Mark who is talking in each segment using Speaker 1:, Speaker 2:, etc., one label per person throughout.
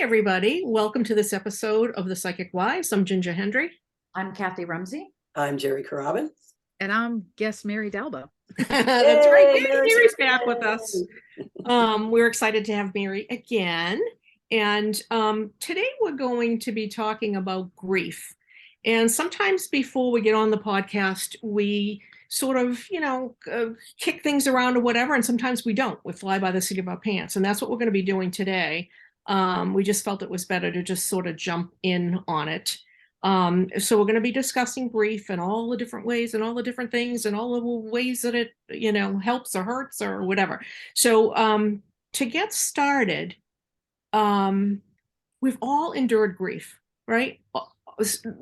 Speaker 1: everybody. Welcome to this episode of The Psychic Wise. I'm Ginger Hendry.
Speaker 2: I'm Kathy Rumsey.
Speaker 3: I'm Jerry Carabin.
Speaker 4: And I'm guest Mary Dalbo.
Speaker 1: That's right.
Speaker 3: Yay,
Speaker 1: Mary's back with us. We're excited to have Mary again. And today we're going to be talking about grief. And sometimes before we get on the podcast, we sort of, kick things around or whatever. And sometimes we don't. We fly by the seat of our pants. And that's what we're going to be doing today. We just felt it was better to just sort of jump in on it. So we're going to be discussing grief and all the different ways and all the different things and all the ways that it, helps or hurts or whatever. So to get started, we've all endured grief, right?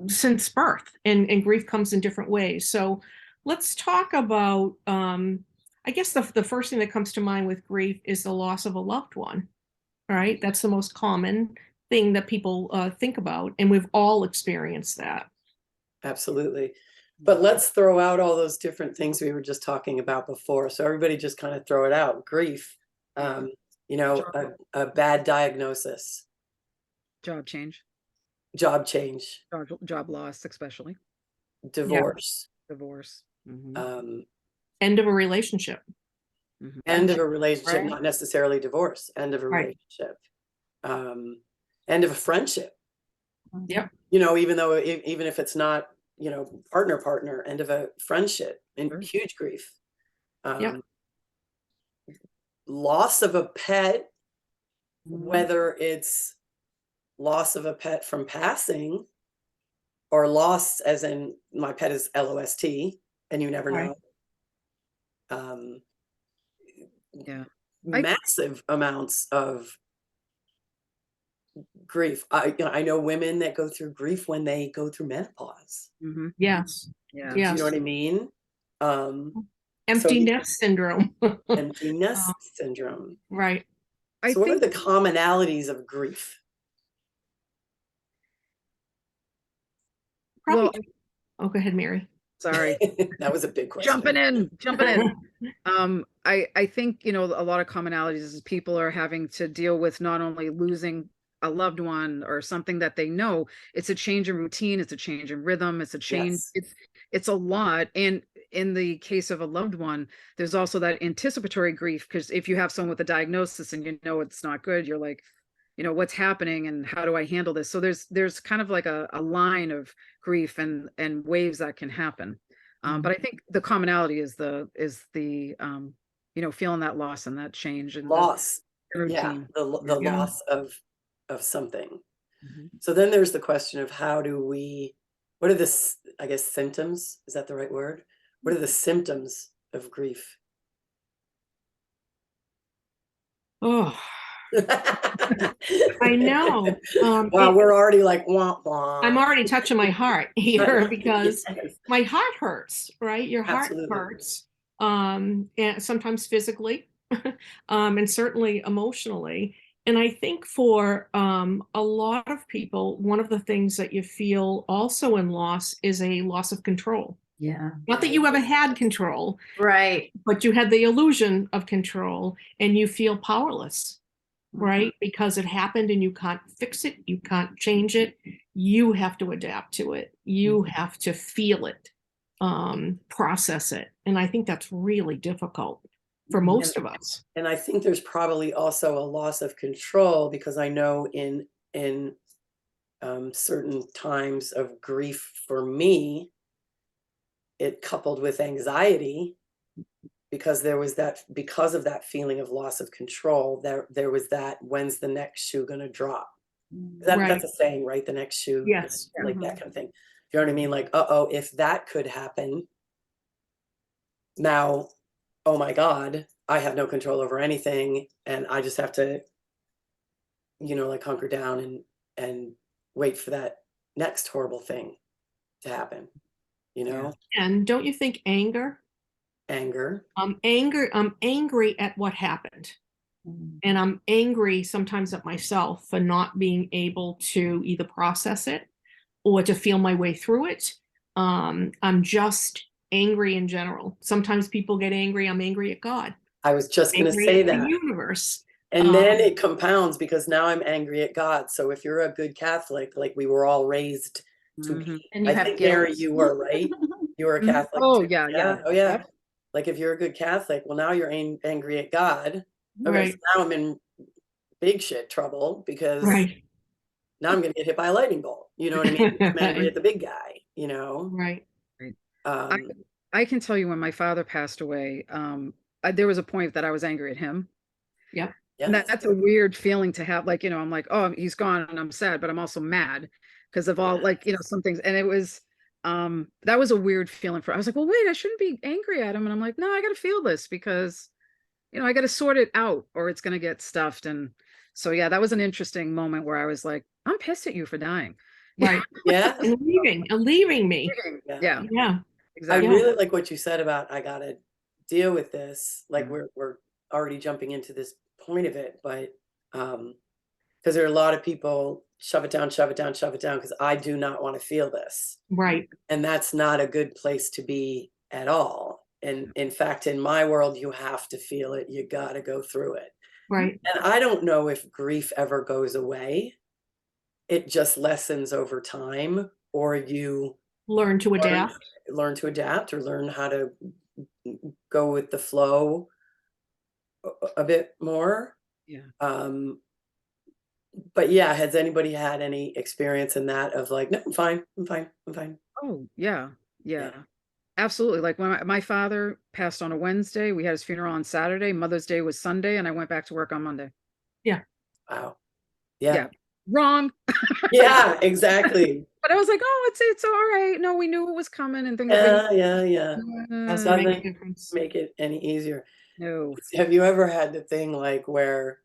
Speaker 1: Since birth, and grief comes in different ways. So let's talk about, I guess the first thing that comes to mind with grief is the loss of a loved one. Right? That's the most common thing that people think about. And we've all experienced that.
Speaker 3: Absolutely. But let's throw out all those different things we were just talking about before. So everybody just kind of throw it out. Grief, a bad diagnosis.
Speaker 4: Job change.
Speaker 3: Job change.
Speaker 4: Job loss, especially.
Speaker 3: Divorce.
Speaker 4: Yeah. Divorce.
Speaker 1: Mm-hmm. End of a relationship.
Speaker 3: Mm-hmm. End of a relationship,
Speaker 1: right.
Speaker 3: Not necessarily divorce. End of a relationship. End of a friendship.
Speaker 1: Yep.
Speaker 3: Even if it's not, partner, end of a friendship, and huge grief. Loss of a pet, whether it's loss of a pet from passing or loss as in my pet is LOST and you never know. Massive amounts of grief. I know women that go through grief when they go through menopause.
Speaker 1: Mm-hmm. Yes.
Speaker 3: Do you know what I mean?
Speaker 1: Empty nest syndrome.
Speaker 3: Empty nest syndrome.
Speaker 1: Right.
Speaker 3: So what are the commonalities of grief?
Speaker 1: Go ahead, Mary.
Speaker 4: Sorry.
Speaker 3: That was a big question.
Speaker 4: Jumping in. I think, a lot of commonalities is people are having to deal with not only losing a loved one or something that they know, it's a change in routine, it's a change in rhythm, it's a change, it's a lot. And in the case of a loved one, there's also that anticipatory grief, because if you have someone with a diagnosis and it's not good, you're like, what's happening and how do I handle this? So there's kind of like a line of grief and waves that can happen. But I think the commonality is the feeling that loss and that change and
Speaker 3: loss.
Speaker 4: The
Speaker 3: Loss of something. Mm-hmm. So then there's the question of what are the, I guess, symptoms? Is that the right word? What are the symptoms of grief?
Speaker 1: Oh, I know.
Speaker 3: Wow, we're already like, wah, wah.
Speaker 1: I'm already touching my heart here because my heart hurts, right? Your heart hurts, and sometimes physically, and certainly emotionally. And I think for a lot of people, one of the things that you feel also in loss is a loss of control.
Speaker 2: Yeah.
Speaker 1: Not that you ever had control.
Speaker 2: Right.
Speaker 1: But you had the illusion of control and you feel powerless. Right? Because it happened and you can't fix it. You can't change it. You have to adapt to it. You have to feel it, process it. And I think that's really difficult for most of us.
Speaker 3: And I think there's probably also a loss of control, because I know in certain times of grief for me, it coupled with anxiety, because because of that feeling of loss of control, there was that, when's the next shoe going to drop? That's a saying, right? The next shoe.
Speaker 1: Yes.
Speaker 3: Like that kind of thing. You know what I mean? Like, if that could happen, now, oh my God, I have no control over anything. And I just have to, hunker down and wait for that next horrible thing to happen,
Speaker 1: And don't you think anger? I'm angry at what happened. And I'm angry sometimes at myself for not being able to either process it or to feel my way through it. I'm just angry in general. Sometimes people get angry. I'm angry at God.
Speaker 3: I was just going to say that.
Speaker 1: The universe.
Speaker 3: And then it compounds because now I'm angry at God. So if you're a good Catholic, like we were all raised to
Speaker 4: Mhm.
Speaker 3: be,
Speaker 2: And you
Speaker 3: I
Speaker 2: have
Speaker 3: think Mary,
Speaker 2: guilt.
Speaker 3: you were, right? You were a
Speaker 4: Mhm.
Speaker 3: Catholic
Speaker 4: Oh,
Speaker 3: too.
Speaker 4: yeah, yeah.
Speaker 3: Oh yeah.
Speaker 4: Yep.
Speaker 3: Like if you're a good Catholic, well, now you're angry at God. Okay, so
Speaker 1: Right,
Speaker 3: now I'm in big shit trouble because
Speaker 1: right,
Speaker 3: now I'm gonna get hit by a lightning bolt. You know what I mean? I'm angry at the big guy, you know?
Speaker 1: right,
Speaker 4: Right.
Speaker 3: Um,
Speaker 4: I can tell you when my father passed away, there was a point that I was angry at him.
Speaker 1: yep,
Speaker 4: And
Speaker 3: yes.
Speaker 4: that's a weird feeling to have. Like, I'm like, oh, he's gone and I'm sad, but I'm also mad because of all, like, some things. And it was, that was a weird feeling I was like, well, wait, I shouldn't be angry at him. And I'm like, no, I got to feel this because, I got to sort it out or it's going to get stuffed. And so, yeah, that was an interesting moment where I was like, I'm pissed at you for dying.
Speaker 1: right.
Speaker 3: Yeah.
Speaker 1: And leaving me.
Speaker 3: Yeah.
Speaker 4: Yeah,
Speaker 1: Yeah,
Speaker 3: I
Speaker 4: exactly.
Speaker 3: really like what you said about I gotta deal with this. Like
Speaker 4: Yeah.
Speaker 3: we're already jumping into this point of it, but because there are a lot of people shove it down, shove it down, shove it down, because I do not want to feel this.
Speaker 1: right,
Speaker 3: And that's not a good place to be at all. And in fact, in my world, you have to feel it. You gotta go through it.
Speaker 1: right,
Speaker 3: And I don't know if grief ever goes away. It just lessens over time, or you
Speaker 1: learn to
Speaker 3: learn
Speaker 1: adapt.
Speaker 3: learn to adapt or learn how to go with the flow a bit more.
Speaker 4: Yeah.
Speaker 3: But yeah, has anybody had any experience in that of like, no, I'm fine, I'm fine, I'm fine.
Speaker 4: Oh, yeah.
Speaker 3: Yeah.
Speaker 4: Yeah. Absolutely. Like when my father passed on a Wednesday, we had his funeral on Saturday, Mother's Day was Sunday, and I went back to work on Monday.
Speaker 1: Yeah,
Speaker 3: Wow. Yeah.
Speaker 4: Yeah. Wrong.
Speaker 3: Yeah, exactly.
Speaker 4: But I was like, oh, it's all right. No, we knew it was coming and things
Speaker 3: Yeah, yeah, yeah.
Speaker 1: doesn't make a
Speaker 3: Doesn't
Speaker 1: difference.
Speaker 3: make it any easier.
Speaker 4: no.
Speaker 3: Have you ever had the thing like where,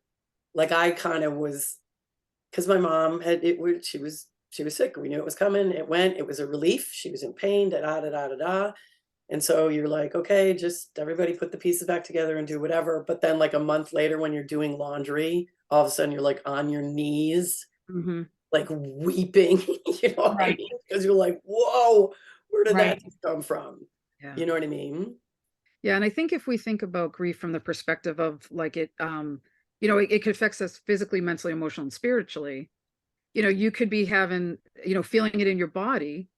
Speaker 3: like I kind of was, because my mom had she was sick. We knew it was coming. It went. It was a relief. She was in pain. Da da da da da da. And so you're like, okay, just everybody put the pieces back together and do whatever. But then, like a month later, when you're doing laundry, all of a sudden you're like on your knees,
Speaker 4: Hmm.
Speaker 3: like weeping. You know what I
Speaker 1: Right,
Speaker 3: mean? Because you're like, whoa, where did that
Speaker 1: right,
Speaker 3: just come from?
Speaker 4: Yeah.
Speaker 3: You know what I mean?
Speaker 4: Yeah. And I think if we think about grief from the perspective of like it could affect us physically, mentally, emotionally, and spiritually. You could be having, feeling it in your body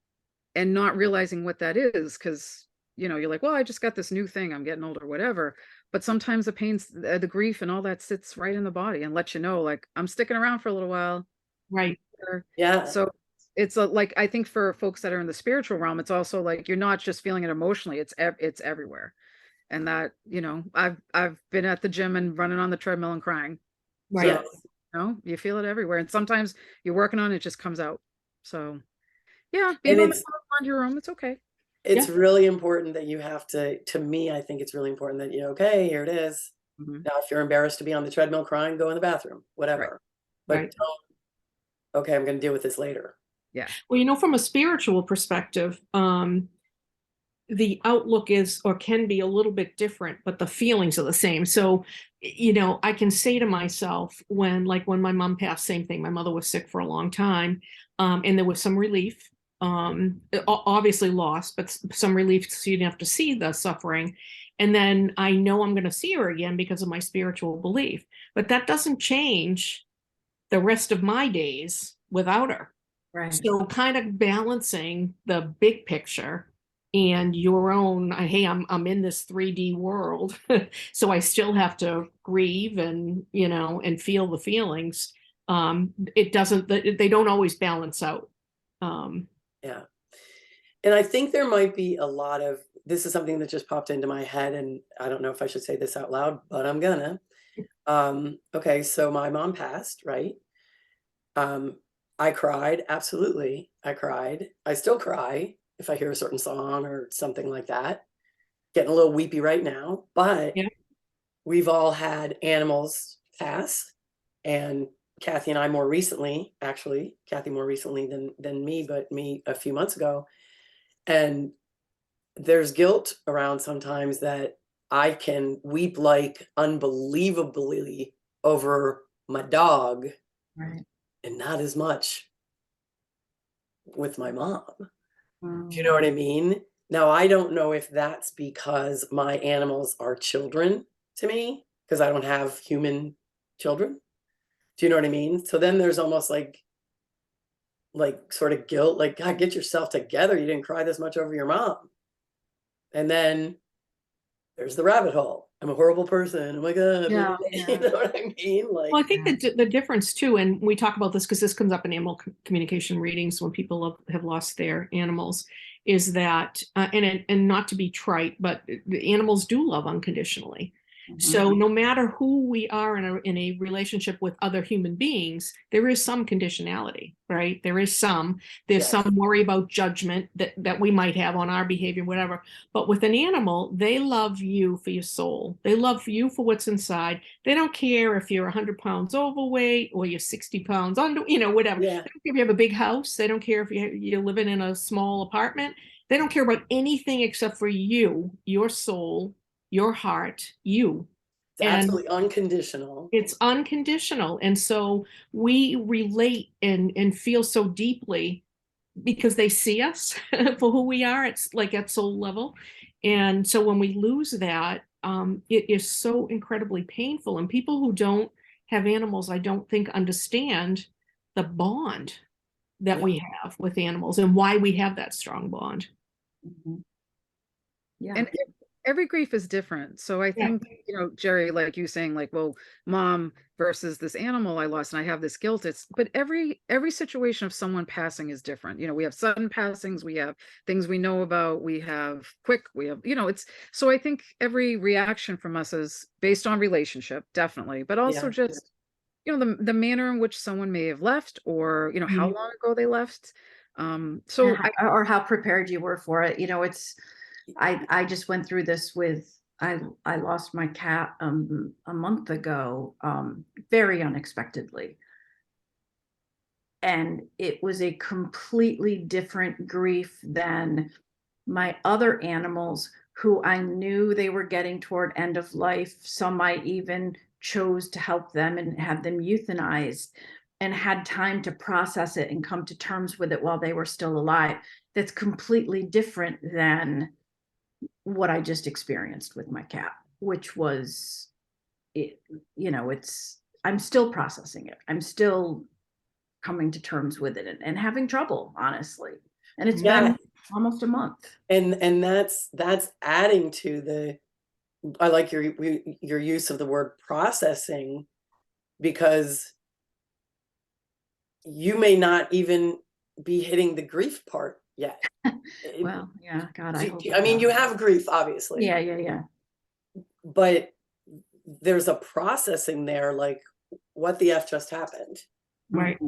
Speaker 4: and not realizing what that is because you're like, well, I just got this new thing, I'm getting older, whatever. But sometimes the pains, the grief and all that sits right in the body and lets you know, like, I'm sticking around for a little while.
Speaker 1: right,
Speaker 3: Yeah.
Speaker 4: So it's like, I think for folks that are in the spiritual realm, it's also like you're not just feeling it emotionally, it's everywhere. And that, I've been at the gym and running on the treadmill and crying.
Speaker 1: right.
Speaker 3: Yes.
Speaker 4: You feel it everywhere, and sometimes you're working on it, it just comes out. So yeah, being
Speaker 3: And
Speaker 4: on your own, it's okay.
Speaker 3: it's
Speaker 1: Yeah.
Speaker 3: really important that you have to me, I think it's really important that okay, here it is.
Speaker 4: Mhm.
Speaker 3: Now, if you're embarrassed to be on the treadmill crying, go in the bathroom,
Speaker 4: Right.
Speaker 3: whatever.
Speaker 1: Right.
Speaker 3: But don't, okay, I'm going to deal with this later.
Speaker 4: Yeah.
Speaker 1: Well, from a spiritual perspective, the outlook is or can be a little bit different, but the feelings are the same. So, I can say to myself when my mom passed, same thing. My mother was sick for a long time, and there was some relief. Obviously lost, but some relief so you didn't have to see the suffering. And then I know I'm going to see her again because of my spiritual belief. But that doesn't change the rest of my days without her.
Speaker 2: Right.
Speaker 1: So kind of balancing the big picture and your own, hey, I'm in this 3D world, so I still have to grieve and and feel the feelings. It doesn't, they don't always balance out.
Speaker 3: Yeah. And I think there might be a lot of this is something that just popped into my head, and I don't know if I should say this out loud, but I'm gonna. Okay, so my mom passed, right? I cried, absolutely. I cried. I still cry if I hear a certain song or something like that. Getting a little weepy right now, but
Speaker 1: Yeah.
Speaker 3: we've all had animals pass, and Kathy and I more recently, actually, Kathy more recently than me, but me a few months ago. And there's guilt around sometimes that I can weep like unbelievably over my dog
Speaker 2: Right.
Speaker 3: and not as much with my mom. Do you
Speaker 2: Mm.
Speaker 3: know what I mean? Now, I don't know if that's because my animals are children to me, because I don't have human children. Do you know what I mean? So then there's almost like sort of guilt, like, God, get yourself together. You didn't cry this much over your mom. And then there's the rabbit hole. I'm a horrible person. Oh my God.
Speaker 2: Yeah,
Speaker 3: You know what I mean? Like,
Speaker 1: Well, I think the difference too, and we talk about this because this comes up in animal communication readings when people have lost their animals, is that, and not to be trite, but the animals do love unconditionally. So no matter who we are in a relationship with other human beings, there is some conditionality, right? There's some worry about judgment that we might have on our behavior, whatever. But with an animal, they love you for your soul. They love you for what's inside. They don't care if you're 100 pounds overweight or you're 60 pounds under, whatever.
Speaker 3: yeah.
Speaker 1: They don't care if you have a big house. They don't care if you're living in a small apartment. They don't care about anything except for you, your soul, your heart, you.
Speaker 3: It's absolutely unconditional.
Speaker 1: It's unconditional. And so we relate and feel so deeply because they see us for who we are. It's like at soul level. And so when we lose that, it is so incredibly painful. And people who don't have animals, I don't think understand the bond that we have with animals and why we have that strong bond.
Speaker 2: Yeah.
Speaker 4: And every grief is different. So I think, Jerry, like you saying, like, well, mom versus this animal I lost and I have this guilt. But every situation of someone passing is different. We have sudden passings, we have things we know about, we have quick, we have, so I think every reaction from us is based on relationship, definitely, but also just, the manner in which someone may have left or, how long ago they left. So
Speaker 2: or how prepared you were for it. I just went through this with, I lost my cat a month ago, very unexpectedly. And it was a completely different grief than my other animals who I knew they were getting toward end of life. Some I even chose to help them and had them euthanized and had time to process it and come to terms with it while they were still alive. That's completely different than what I just experienced with my cat, which was, I'm still processing it. I'm still coming to terms with it and having trouble, honestly. And it's been almost a month.
Speaker 3: And that's adding to I like your use of the word processing, because you may not even be hitting the grief part yet.
Speaker 2: Well, yeah, God,
Speaker 3: I mean, you have grief, obviously.
Speaker 2: Yeah.
Speaker 3: But there's a processing there, like, what the F just happened.
Speaker 1: Right.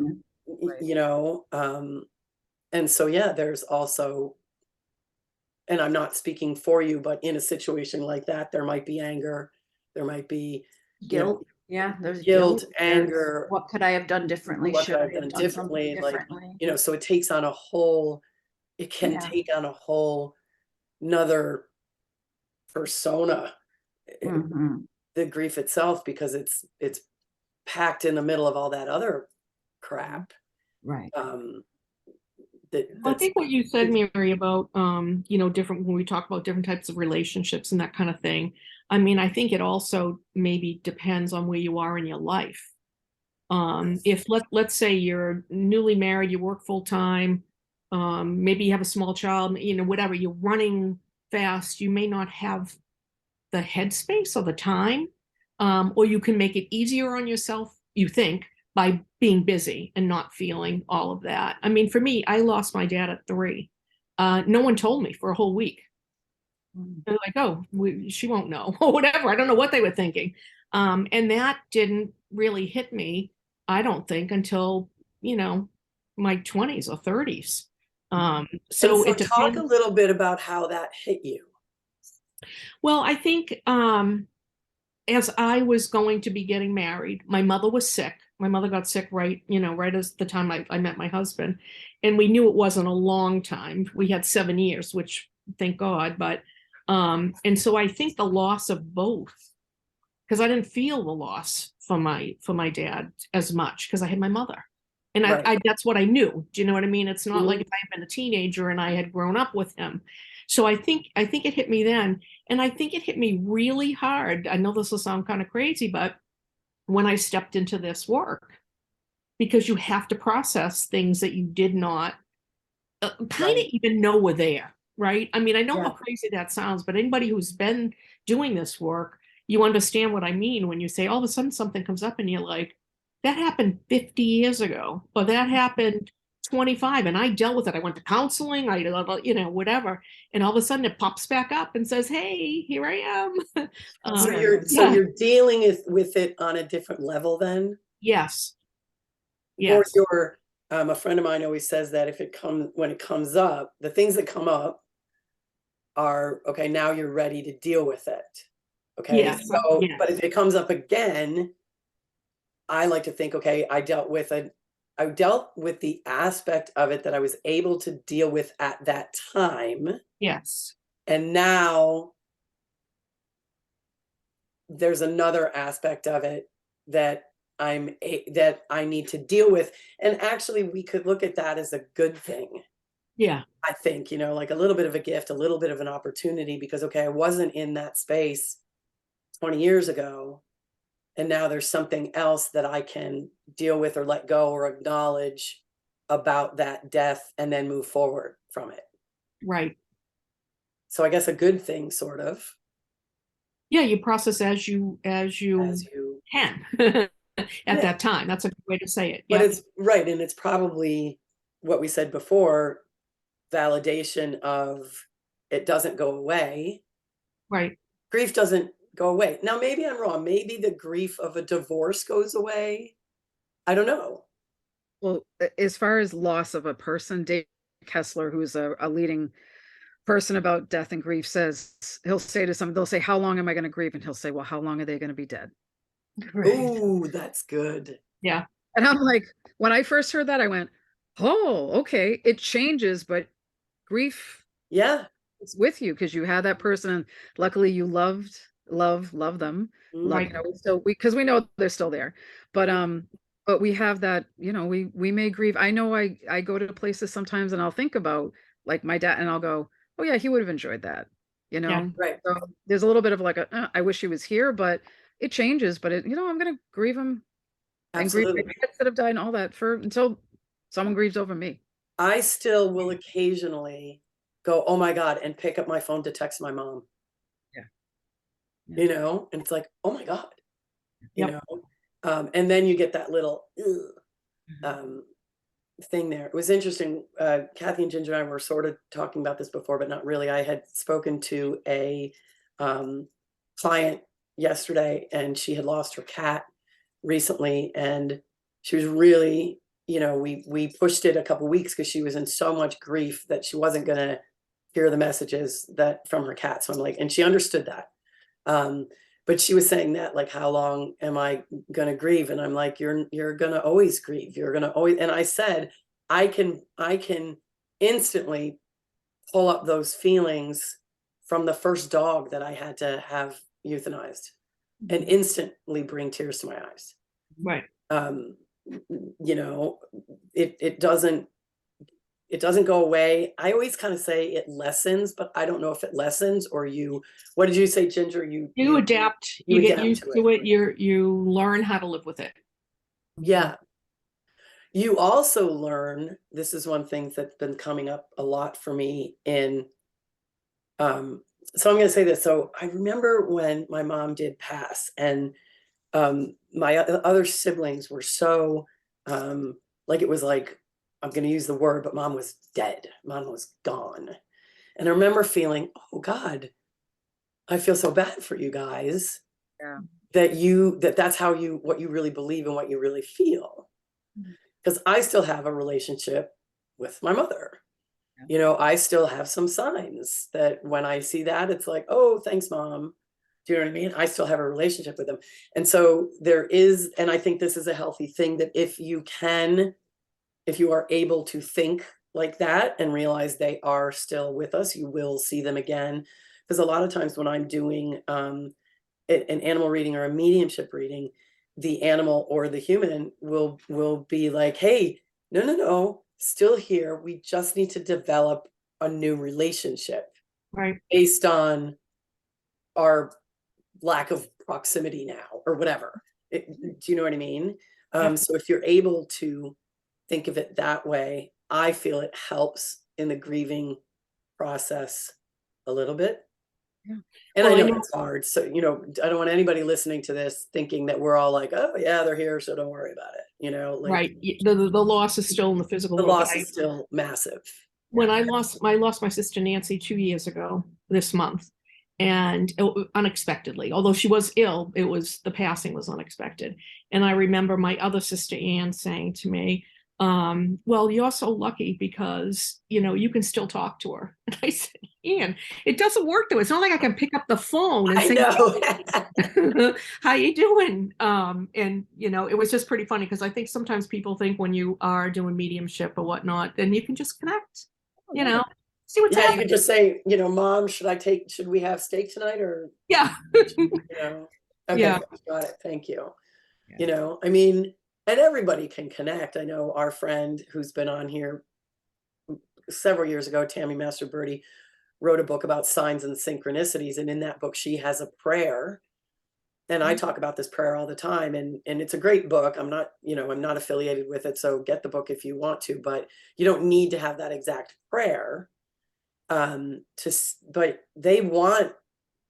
Speaker 3: And so, there's also, and I'm not speaking for you, but in a situation like that, there might be anger, there might be
Speaker 2: guilt. There's
Speaker 3: guilt, anger.
Speaker 2: What could I have done differently?
Speaker 3: What
Speaker 2: Should
Speaker 3: could I
Speaker 2: I
Speaker 3: have done differently? Like, so it takes on it can take on a whole another persona, the grief itself, because it's packed in the middle of all that other crap.
Speaker 2: Right.
Speaker 1: I think what you said, Mary, about different, when we talk about different types of relationships and that kind of thing, I mean, I think it also maybe depends on where you are in your life. If let's say you're newly married, you work full time, maybe you have a small child, whatever, you're running fast, you may not have the headspace or the time, or you can make it easier on yourself, you think, by being busy and not feeling all of that. I mean, for me, I lost my dad at 3. No one told me for a whole week. They're like, oh, she won't know, or whatever. I don't know what they were thinking. And that didn't really hit me, I don't think, until, my 20s or 30s. So it
Speaker 3: talk a little bit about how that hit you.
Speaker 1: Well, I think as I was going to be getting married, my mother was sick. My mother got sick right as the time I met my husband. And we knew it wasn't a long time. We had 7 years, which thank God. But and so I think the loss of both, because I didn't feel the loss for my dad as much because I had my mother. And I that's what I knew. Do you know what I mean? It's not like if I had been a teenager and I had grown up with him. So I think it hit me then. And I think it hit me really hard. I know this will sound kind of crazy, but when I stepped into this work, because you have to process things that you did not kind of
Speaker 3: Right.
Speaker 1: even know were there, right? I mean, I know
Speaker 3: Yeah.
Speaker 1: how crazy that sounds, but anybody who's been doing this work, you understand what I mean when you say all of a sudden something comes up and you're like, that happened 50 years ago, or that happened 25, and I dealt with it. I went to counseling, whatever. And all of a sudden it pops back up and says, hey, here I am.
Speaker 3: So
Speaker 2: Yeah.
Speaker 1: Yeah.
Speaker 3: you're dealing with it on a different level then?
Speaker 1: Yes.
Speaker 3: Or
Speaker 1: Yes.
Speaker 3: you're, a friend of mine always says that when it comes up, the things that come up are, okay, now you're ready to deal with it. Okay,
Speaker 1: Yeah.
Speaker 3: so,
Speaker 1: Yeah.
Speaker 3: but if it comes up again, I like to think, okay, I dealt with the aspect of it that I was able to deal with at that time.
Speaker 1: Yes.
Speaker 3: And now there's another aspect of it that that I need to deal with. And actually we could look at that as a good thing.
Speaker 1: Yeah.
Speaker 3: I think, like a little bit of a gift, a little bit of an opportunity, because okay, I wasn't in that space 20 years ago. And now there's something else that I can deal with or let go or acknowledge about that death and then move forward from it.
Speaker 1: Right.
Speaker 3: So I guess a good thing, sort of,
Speaker 1: Yeah, you process as you
Speaker 3: as you,
Speaker 1: can at
Speaker 3: yeah.
Speaker 1: that time. That's a good way to say it.
Speaker 3: But
Speaker 1: Yeah.
Speaker 3: it's right. And it's probably what we said before, validation of it doesn't go away.
Speaker 1: Right.
Speaker 3: Grief doesn't go away. Now, maybe I'm wrong. Maybe the grief of a divorce goes away. I don't know.
Speaker 4: Well, as far as loss of a person, Dave Kessler, who's a leading person about death and grief, says he'll say to some, they'll say, how long am I going to grieve? And he'll say, well, how long are they going to be dead?
Speaker 2: Right.
Speaker 3: Ooh, that's good.
Speaker 1: Yeah.
Speaker 4: And I'm like, when I first heard that, I went, oh, okay, it changes, but grief
Speaker 3: Yeah.
Speaker 4: is with you because you had that person, and luckily you love them. Love,
Speaker 1: Right.
Speaker 4: because we know they're still there. But we have that, we may grieve. I know I go to places sometimes and I'll think about like my dad and I'll go, oh yeah, he would have enjoyed that,
Speaker 1: Yeah.
Speaker 3: Right.
Speaker 4: So there's a little bit of like I wish he was here, but it changes. But I'm gonna grieve him and grieve my
Speaker 3: Absolutely.
Speaker 4: pets that have died and all that until someone grieves over me.
Speaker 3: I still will occasionally go, oh my God, and pick up my phone to text my mom,
Speaker 4: Yeah.
Speaker 3: and it's like, oh my God,
Speaker 1: Yep.
Speaker 3: and then you get that little ugh,
Speaker 4: Mhm.
Speaker 3: thing there. It was interesting. Kathy and Ginger and I were sort of talking about this before, but not really. I had spoken to a client yesterday, and she had lost her cat recently, and she was really, we pushed it a couple weeks because she was in so much grief that she wasn't going to hear the messages that from her cat. So I'm like, and she understood that. But she was saying that, like, how long am I going to grieve? And I'm like, you're going to always grieve. You're going to always. And I said, I can instantly pull up those feelings from the first dog that I had to have euthanized and instantly bring tears to my eyes.
Speaker 1: Right.
Speaker 3: It doesn't go away. I always kind of say it lessens, but I don't know if it lessens or what did you say, Ginger?
Speaker 1: You adapt,
Speaker 3: you
Speaker 1: you get
Speaker 3: adapt
Speaker 1: used
Speaker 3: to
Speaker 1: to it, you learn how to live with it.
Speaker 3: Yeah. You also learn, this is one thing that's been coming up a lot for me so I'm going to say this. So I remember when my mom did pass, and my other siblings were so, like, it was like, I'm going to use the word, but mom was dead. Mom was gone. And I remember feeling, oh God, I feel so bad for you guys
Speaker 4: Yeah.
Speaker 3: that's what you really believe and what you really feel. Because I still have a relationship with my mother. I still have some signs that when I see that, it's like, oh, thanks, mom. Do you know what I mean? I still have a relationship with them. And so there is, and I think this is a healthy thing, that if you are able to think like that and realize they are still with us, you will see them again. Because a lot of times when I'm doing an animal reading or a mediumship reading, the animal or the human will be like, hey, no, still here. We just need to develop a new relationship
Speaker 1: Right.
Speaker 3: based on our lack of proximity now or whatever. Do you know what I mean?
Speaker 1: Yeah.
Speaker 3: So if you're able to think of it that way, I feel it helps in the grieving process a little bit.
Speaker 4: Yeah.
Speaker 3: And
Speaker 1: Well,
Speaker 3: I
Speaker 1: I
Speaker 3: know
Speaker 1: know-
Speaker 3: it's hard. So, I don't want anybody listening to this thinking that we're all like, oh yeah, they're here, so don't worry about it. Like
Speaker 1: Right. The loss is still in the physical
Speaker 3: the
Speaker 1: world.
Speaker 3: loss is still massive.
Speaker 1: When I lost my sister Nancy 2 years ago this month, and unexpectedly, although she was ill, the passing was unexpected. And I remember my other sister Ann saying to me, well, you're so lucky because you can still talk to her. And I said, Ann, it doesn't work though. It's not like I can pick up the phone and
Speaker 3: I
Speaker 1: say,
Speaker 3: know.
Speaker 1: how you doing? And it was just pretty funny because I think sometimes people think when you are doing mediumship or whatnot, then you can just connect, see what's
Speaker 3: Yeah, you
Speaker 1: happening.
Speaker 3: could just say, Mom, should we have steak tonight or,
Speaker 1: Yeah.
Speaker 3: okay,
Speaker 1: Yeah.
Speaker 3: got it. Thank you.
Speaker 4: Yeah.
Speaker 3: I mean, and everybody can connect. I know our friend who's been on here several years ago, Tammy Master Birdie, wrote a book about signs and synchronicities. And in that book, she has a prayer. And I talk about this prayer all the time. And it's a great book. I'm not affiliated with it. So get the book if you want to, but you don't need to have that exact prayer. But they want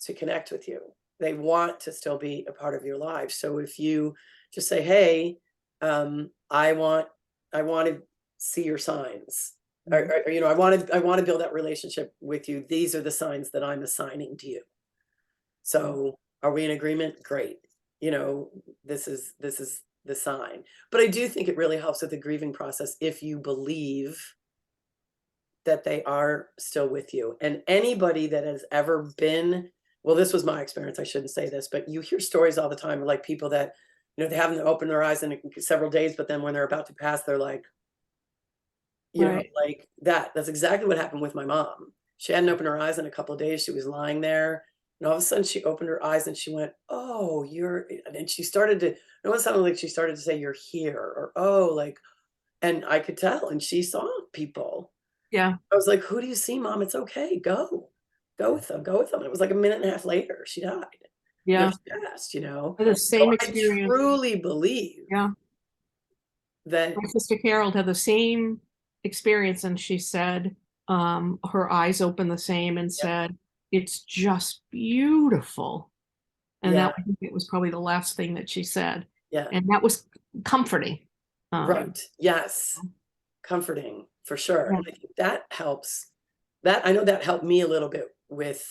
Speaker 3: to connect with you. They want to still be a part of your life. So if you just say, hey, I want to see your signs, or I want to build that relationship with you. These are the signs that I'm assigning to you. So are we in agreement? Great. This is the sign. But I do think it really helps with the grieving process if you believe that they are still with you. And anybody that has ever been, well, this was my experience, I shouldn't say this, but you hear stories all the time, like people that, they haven't opened their eyes in several days, but then when they're about to pass, they're like,
Speaker 1: Right.
Speaker 3: like that. That's exactly what happened with my mom. She hadn't opened her eyes in a couple of days. She was lying there. And all of a sudden she opened her eyes and she went, oh, and she started to, it almost sounded like she started to say, you're here, or, oh, like, and I could tell, and she saw people.
Speaker 1: Yeah.
Speaker 3: I was like, who do you see, Mom? It's okay. Go with them. Go with them. And it was like a minute and a half later, she died.
Speaker 1: Yeah.
Speaker 3: She passed,
Speaker 1: The same experience.
Speaker 3: I truly believe
Speaker 1: Yeah.
Speaker 3: that.
Speaker 1: My sister Carol had the same experience, and she said her eyes opened the same and said, it's just beautiful. And
Speaker 3: Yeah.
Speaker 1: that I think it was probably the last thing that she said.
Speaker 3: Yeah.
Speaker 1: And that was comforting.
Speaker 3: Right. Yes. Comforting for sure.
Speaker 1: Yeah.
Speaker 3: And I think that helps. I know that helped me a little bit with,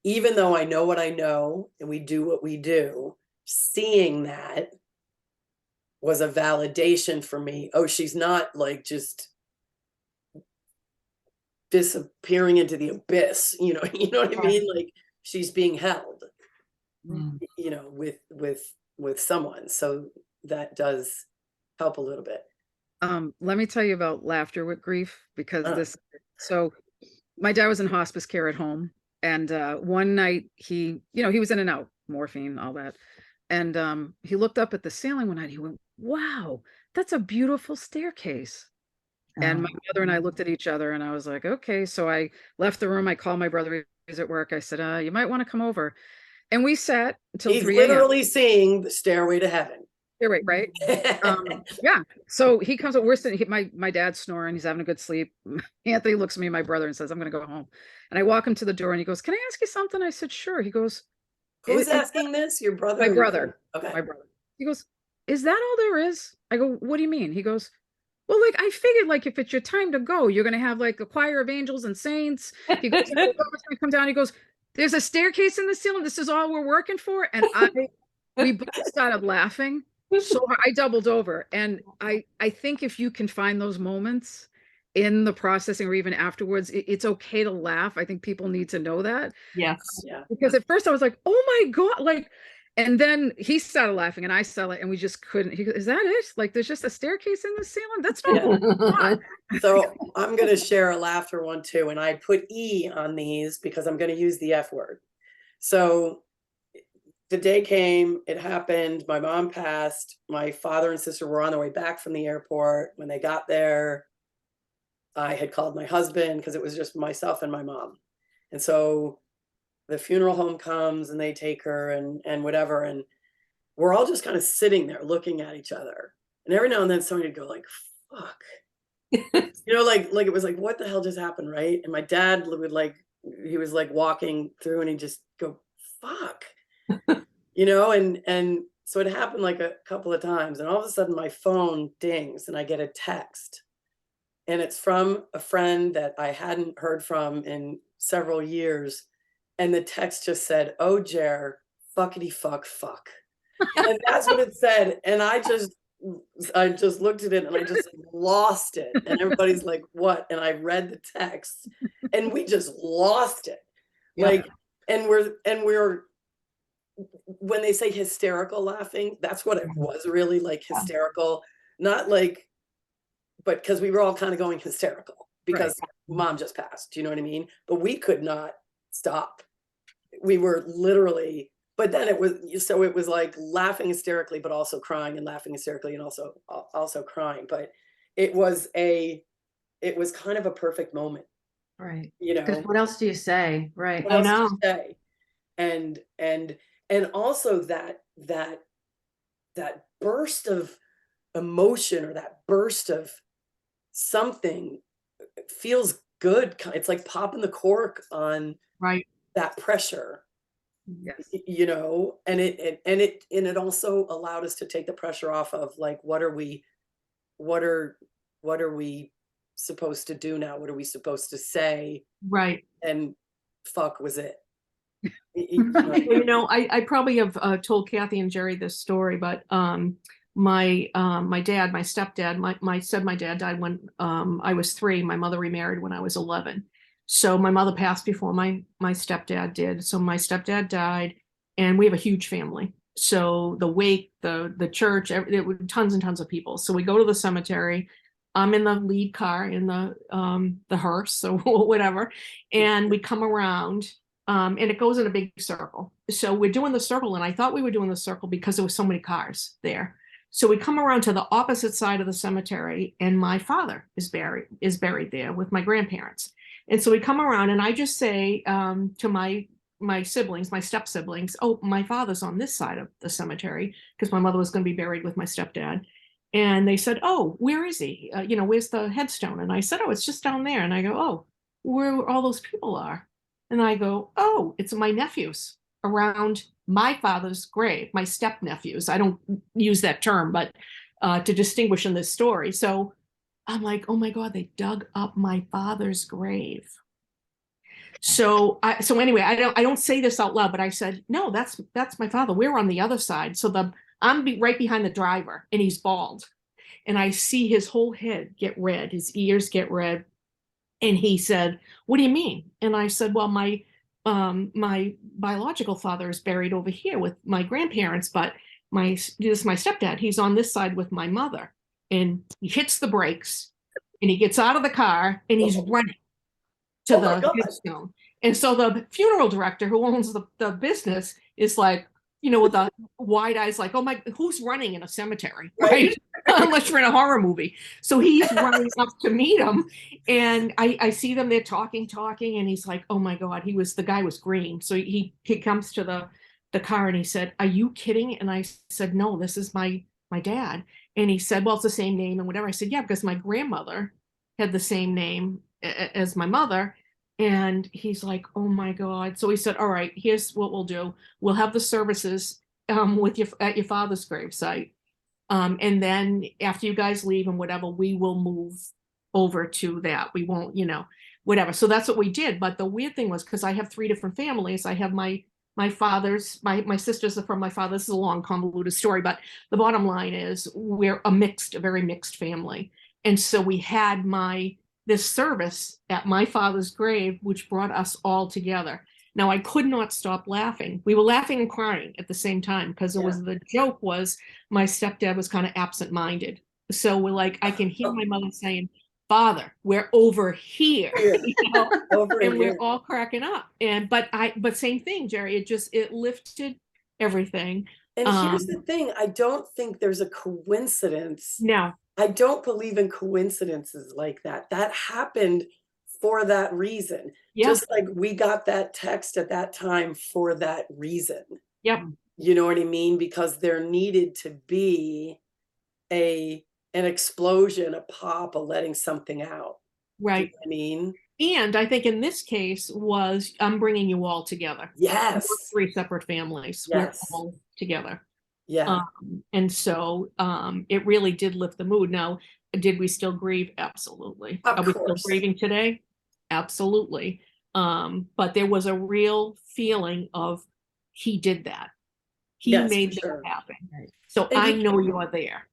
Speaker 3: even though I know what I know and we do what we do, seeing that was a validation for me. Oh, she's not like just disappearing into the abyss, you know what I mean? Like she's being held, with someone. So that does help a little bit.
Speaker 4: Let me tell you about laughter with grief, because so my dad was in hospice care at home, and one night he was in and out, morphine, all that. And he looked up at the ceiling one night, he went, wow, that's a beautiful staircase. And my mother and I looked at each other, and I was like, okay. So I left the room. I called my brother, he's at work. I said, you might want to come over. And we sat until
Speaker 3: He's
Speaker 4: 3 a.m.
Speaker 3: literally seeing the stairway to heaven.
Speaker 4: You're right. Yeah. So he comes up, we're sitting, my dad's snoring, he's having a good sleep. Anthony looks at me and my brother and says, I'm going to go home. And I walk him to the door and he goes, can I ask you something? I said, sure. He goes,
Speaker 3: Who's asking this? Your brother?
Speaker 4: my brother.
Speaker 3: Okay.
Speaker 4: My brother. He goes, is that all there is? I go, what do you mean? He goes, well, like, I figured, like, if it's your time to go, you're going to have like a choir of angels and saints. He goes, it's going to come down. He goes, there's a staircase in the ceiling. This is all we're working for. And we both started laughing. So I doubled over. And I think if you can find those moments in the processing or even afterwards, it's okay to laugh. I think people need to know that.
Speaker 1: Yes.
Speaker 3: Yeah.
Speaker 4: Because at first I was like, oh my God, like, and then he started laughing and I started, and we just couldn't. He goes, is that it? Like, there's just a staircase in the ceiling? That's not
Speaker 3: So I'm going to share a laughter one too. And I put E on these because I'm going to use the F word. So the day came, it happened. My mom passed. My father and sister were on their way back from the airport. When they got there, I had called my husband because it was just myself and my mom. And so the funeral home comes and they take her and whatever. And we're all just kind of sitting there looking at each other. And every now and then somebody would go like, fuck. You know, like it was like, what the hell just happened, right? And my dad would like, he was like walking through and he'd just go, fuck. You know, and so it happened like a couple of times, and all of a sudden my phone dings and I get a text. And it's from a friend that I hadn't heard from in several years. And the text just said, "Oh, Jer, fuckity fuck fuck." And that's what it said. And I just looked at it and I just lost it. And everybody's like, "What?" And I read the text and we just lost it.
Speaker 1: Yeah.
Speaker 3: Like, and we're when they say hysterical laughing, that's what it was, really, like hysterical, not like, but because we were all kind of going hysterical because mom just passed, you know what I mean? But we could not stop. We were literally, but then it was like laughing hysterically, but also crying, and laughing hysterically and also crying. But it was kind of a perfect moment,
Speaker 2: Right.
Speaker 3: you
Speaker 2: Because
Speaker 3: know.
Speaker 2: what else do you say? Right.
Speaker 3: What
Speaker 1: I
Speaker 3: else
Speaker 1: know.
Speaker 3: to say? And also that burst of emotion, or that burst of something, feels good. It's like popping the cork on
Speaker 1: Right.
Speaker 3: that pressure,
Speaker 4: Yes.
Speaker 3: you know. And it also allowed us to take the pressure off of like, what are we supposed to do now? What are we supposed to say?
Speaker 1: Right.
Speaker 3: And fuck was it.
Speaker 1: You know, I probably have told Kathy and Jerry this story, but my dad, my stepdad, my dad died when I was 3. My mother remarried when I was 11. So my mother passed before my stepdad did. So my stepdad died, and we have a huge family. So the wake, the church, there were tons and tons of people. So we go to the cemetery. I'm in the lead car in the hearse or whatever, and we come around. And it goes in a big circle. So we're doing the circle, and I thought we were doing the circle because there were so many cars there. So we come around to the opposite side of the cemetery, and my father is buried there with my grandparents. And so we come around, and I just say to my siblings, my step siblings, "Oh, my father's on this side of the cemetery," because my mother was going to be buried with my stepdad. And they said, "Oh, where is he? You know, where's the headstone?" And I said, "Oh, it's just down there." And I go, "Oh, where all those people are?" And I go, "Oh, it's my nephews around my father's grave, my step nephews." I don't use that term, but to distinguish in this story. So I'm like, "Oh my God, they dug up my father's grave." So anyway, I don't say this out loud, but I said, "No, that's my father. We're on the other side." So I'm right behind the driver, and he's bald, and I see his whole head get red, his ears get red. And he said, "What do you mean?" And I said, "Well, my biological father is buried over here with my grandparents, but this is my stepdad. He's on this side with my mother." And he hits the brakes, and he gets out of the car, and he's running to
Speaker 3: Oh my
Speaker 1: the
Speaker 3: God.
Speaker 1: headstone. And so the funeral director who owns the business is like, you know, with the wide eyes, like, "Oh my, who's running in a cemetery?" Right? Unless you're in a horror movie. So he's running up to meet him, and I see them, they're talking, and he's like, "Oh my God," the guy was green. So he comes to the car, and he said, "Are you kidding?" And I said, "No, this is my dad." And he said, "Well, it's the same name and whatever." I said, "Yeah, because my grandmother had the same name as my mother." And he's like, "Oh my God." So he said, "All right, here's what we'll do. We'll have the services at your father's gravesite. And then after you guys leave and whatever, we will move over to that. We won't, you know, whatever." So that's what we did. But the weird thing was, because I have 3 different families, I have my father's, my sisters are from my father. This is a long, convoluted story, but the bottom line is we're a very mixed family. And so we had this service at my father's grave, which brought us all together. Now, I could not stop laughing. We were laughing and crying at the same time, because the joke was my stepdad was kind of absent-minded. So we're like, I can hear my mother saying, "Father, we're over here." You know?
Speaker 3: Over
Speaker 1: And
Speaker 3: here.
Speaker 1: we're all cracking up. But same thing, Jerry. It lifted everything.
Speaker 3: And here's the thing, I don't think there's a coincidence.
Speaker 1: No.
Speaker 3: I don't believe in coincidences like that. That happened for that reason.
Speaker 1: Yeah.
Speaker 3: Just like we got that text at that time for that reason.
Speaker 1: Yep.
Speaker 3: You know what I mean? Because there needed to be an explosion, a pop, a letting something out. Do you
Speaker 1: Right.
Speaker 3: know what I mean?
Speaker 1: And I think in this case was I'm bringing you all together. We're
Speaker 3: Yes.
Speaker 1: 3 separate families.
Speaker 3: Yes.
Speaker 1: We're all together.
Speaker 3: Yeah.
Speaker 1: And so it really did lift the mood. Now, did we still grieve? Absolutely.
Speaker 3: Of
Speaker 1: Are we still
Speaker 3: course.
Speaker 1: grieving today? Absolutely. But there was a real feeling of he did that. He
Speaker 3: Yes,
Speaker 1: made
Speaker 3: for
Speaker 1: that
Speaker 3: sure.
Speaker 1: happen. So
Speaker 3: And
Speaker 1: I
Speaker 3: you
Speaker 1: know you are there.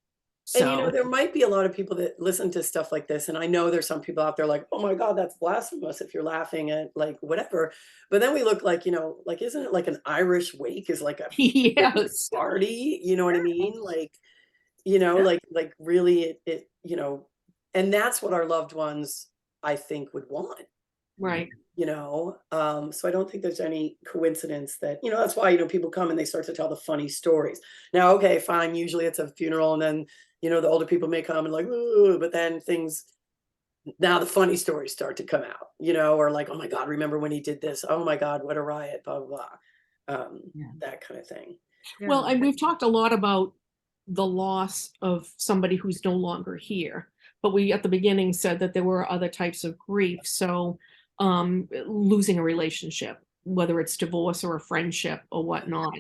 Speaker 3: And you know,
Speaker 1: So
Speaker 3: there might be a lot of people that listen to stuff like this, and I know there's some people out there like, "Oh my God, that's blasphemous if you're laughing at like whatever." But then we look like, like isn't it like an Irish wake is like a
Speaker 1: yes.
Speaker 3: party? You know what I mean? Like,
Speaker 4: Yeah.
Speaker 3: like really and that's what our loved ones I think would want.
Speaker 1: Right.
Speaker 3: So I don't think there's any coincidence that that's why people come and they start to tell the funny stories. Now, okay, fine, usually it's a funeral, and then the older people may come and like, ooh, but then now the funny stories start to come out, or like, oh my God, remember when he did this? Oh my God, what a riot, blah blah blah.
Speaker 2: Yeah.
Speaker 3: That kind of thing.
Speaker 1: Well,
Speaker 4: Yeah.
Speaker 1: and we've talked a lot about the loss of somebody who's no longer here, but we at the beginning said that there were other types of grief. So losing a relationship, whether it's divorce or a friendship or whatnot,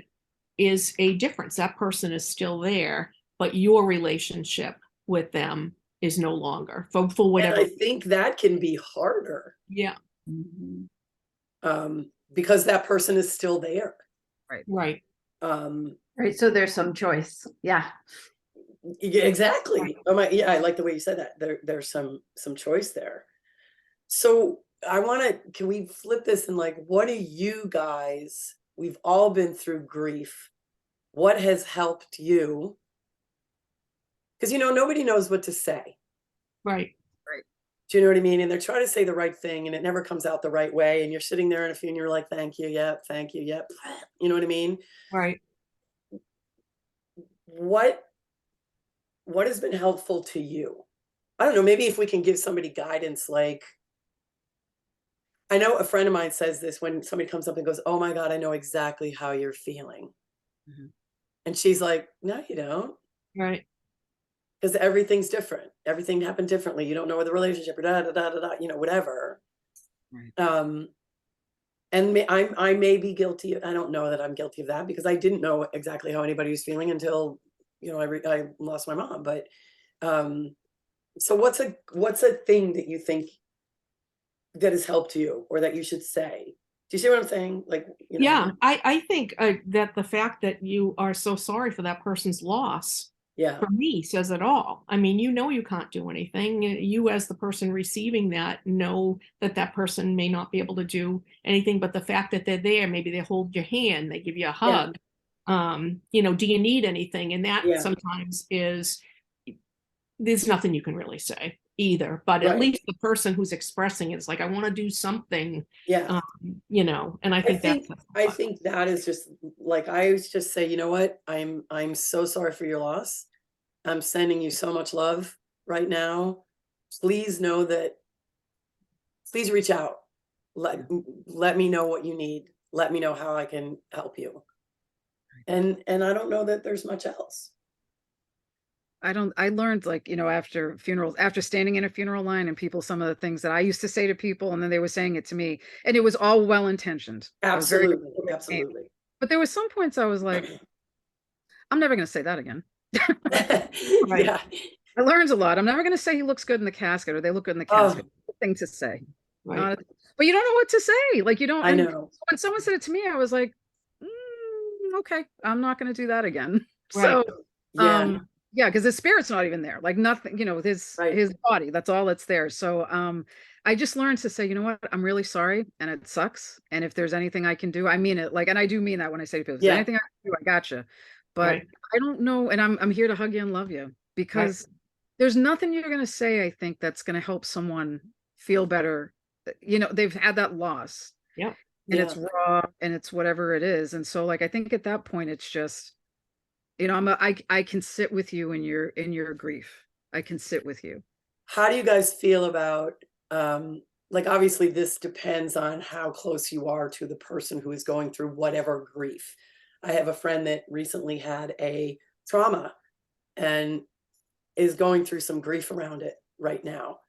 Speaker 1: is a difference. That person is still there, but your relationship with them is no longer for
Speaker 3: And
Speaker 1: whatever.
Speaker 3: I think that can be harder
Speaker 1: Yeah,
Speaker 2: Mhm.
Speaker 3: because that person is still there.
Speaker 1: right.
Speaker 3: Um,
Speaker 2: Right, so there's some choice. Yeah.
Speaker 3: Yeah, exactly. Yeah, I like the way you said that. There's some choice there. So can we flip this and like, what do you guys, we've all been through grief. What has helped you? Because nobody knows what to say.
Speaker 1: Right.
Speaker 3: Do you know what I mean? And they're trying to say the right thing and it never comes out the right way. And you're sitting there in a funeral, you're like, thank you, yep, thank you, yep. You know what I mean?
Speaker 1: Right.
Speaker 3: What has been helpful to you? I don't know, maybe if we can give somebody guidance, like, I know a friend of mine says this when somebody comes up and goes, "Oh my God, I know exactly how you're feeling."
Speaker 4: Mhm.
Speaker 3: And she's like, "No, you don't,
Speaker 1: Right.
Speaker 3: because everything's different. Everything happened differently. You don't know the relationship or da da da da da, whatever."
Speaker 4: Right.
Speaker 3: And I may be guilty. I don't know that I'm guilty of that because I didn't know exactly how anybody was feeling until I lost my mom. But so what's a thing that you think that has helped you or that you should say? Do you see what I'm saying? Like,
Speaker 1: Yeah, I think that the fact that you are so sorry for that person's loss,
Speaker 3: yeah,
Speaker 1: for me, says it all. I mean, you can't do anything. You, as the person receiving that, know that that person may not be able to do anything, but the fact that they're there, maybe they hold your hand, they give you a
Speaker 3: Yeah.
Speaker 1: hug. Do you need anything? And that
Speaker 3: Yeah.
Speaker 1: sometimes there's nothing you can really say either, but at
Speaker 3: Right.
Speaker 1: least the person who's expressing it is like, I want to do something,
Speaker 3: Yeah.
Speaker 1: and I think
Speaker 3: I think that is just like, I always just say, you know what? I'm so sorry for your loss. I'm sending you so much love right now. Please know that, please reach out. Let me know what you need. Let me know how I can help you. And I don't know that there's much else.
Speaker 4: I learned like, after funerals, after standing in a funeral line and people, some of the things that I used to say to people, and then they were saying it to me, and it was all well intentioned. I was very,
Speaker 3: Absolutely. Absolutely.
Speaker 4: but there was some points I was like, I'm never going to say that again.
Speaker 1: Right.
Speaker 3: Yeah.
Speaker 4: I learned a lot. I'm never going to say he looks good in the casket or they look good in the
Speaker 3: Oh,
Speaker 4: casket. Thing to say.
Speaker 1: Right.
Speaker 4: Not, but you don't know what to say. Like you don't.
Speaker 3: I
Speaker 4: and
Speaker 3: know.
Speaker 4: when someone said it to me, I was like, okay, I'm not going to do that again.
Speaker 1: Right.
Speaker 4: So,
Speaker 3: Yeah.
Speaker 4: yeah, because his spirit's not even there. Like nothing, with
Speaker 3: Right.
Speaker 4: his body. That's all that's there. So, I just learned to say, you know what, I'm really sorry, and it sucks. And if there's anything I can do, I mean it. Like, and I do mean that when I say to people, if there's
Speaker 3: Yeah.
Speaker 4: anything I can do, I gotcha. But
Speaker 1: Right.
Speaker 4: I don't know, and I'm here to hug you and love you because there's nothing you're going to say, I think, that's going to help someone feel better. They've had that loss.
Speaker 1: Yeah.
Speaker 4: And
Speaker 3: Yeah.
Speaker 4: it's raw and it's whatever it is. And so like I think at that point it's just, I can sit with you in your grief. I can sit with you.
Speaker 3: How do you guys feel about like, obviously this depends on how close you are to the person who is going through whatever grief. I have a friend that recently had a trauma and is going through some grief around it right now.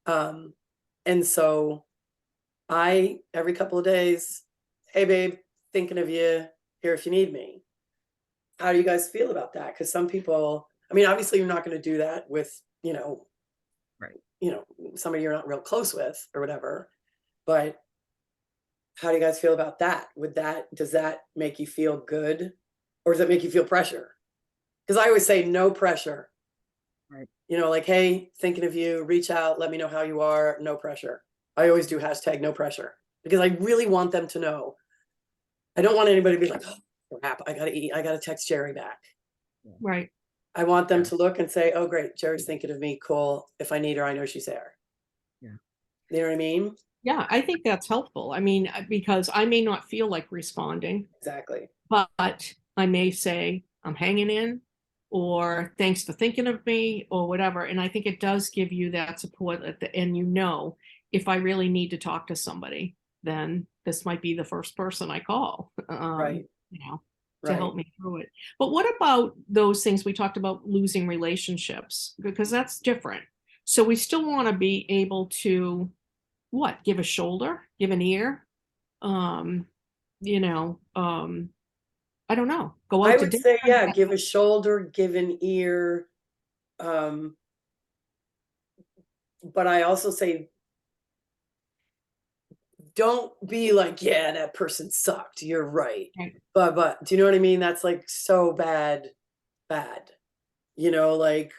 Speaker 3: And so every couple of days, hey babe, thinking of you, here if you need me. How do you guys feel about that? Because some people, I mean, obviously you're not going to do that with,
Speaker 4: Right.
Speaker 3: Somebody you're not real close with or whatever. But how do you guys feel about that? Does that make you feel good? Or does it make you feel pressure? Because I always say no pressure.
Speaker 4: Right.
Speaker 3: Like, hey, thinking of you, reach out, let me know how you are, no pressure. I always do hashtag no pressure because I really want them to know. I don't want anybody to be like, oh crap, I gotta eat, I gotta text Jerry back.
Speaker 1: Right.
Speaker 3: I want them
Speaker 4: Yeah.
Speaker 3: to look and say, oh great, Jerry's thinking of me, cool. If I need her, I know she's there.
Speaker 4: Yeah.
Speaker 3: You know what I mean?
Speaker 1: Yeah, I think that's helpful. I mean, because I may not feel like responding,
Speaker 3: Exactly.
Speaker 1: but I may say, I'm hanging in, or thanks for thinking of me, or whatever. And I think it does give you that support at the end. If I really need to talk to somebody, then this might be the first person I call,
Speaker 3: Right.
Speaker 1: to help me through it. But what about those things we talked about, losing relationships? Because that's different. So we still want to be able to give a shoulder, give an ear, you know, I don't know, go
Speaker 3: I
Speaker 1: out to
Speaker 3: would
Speaker 1: dinner.
Speaker 3: say, yeah, give a shoulder, give an ear. But I also say, don't be like, yeah, that person sucked. You're right.
Speaker 1: Right.
Speaker 3: But do you know what I mean? That's like so bad. Like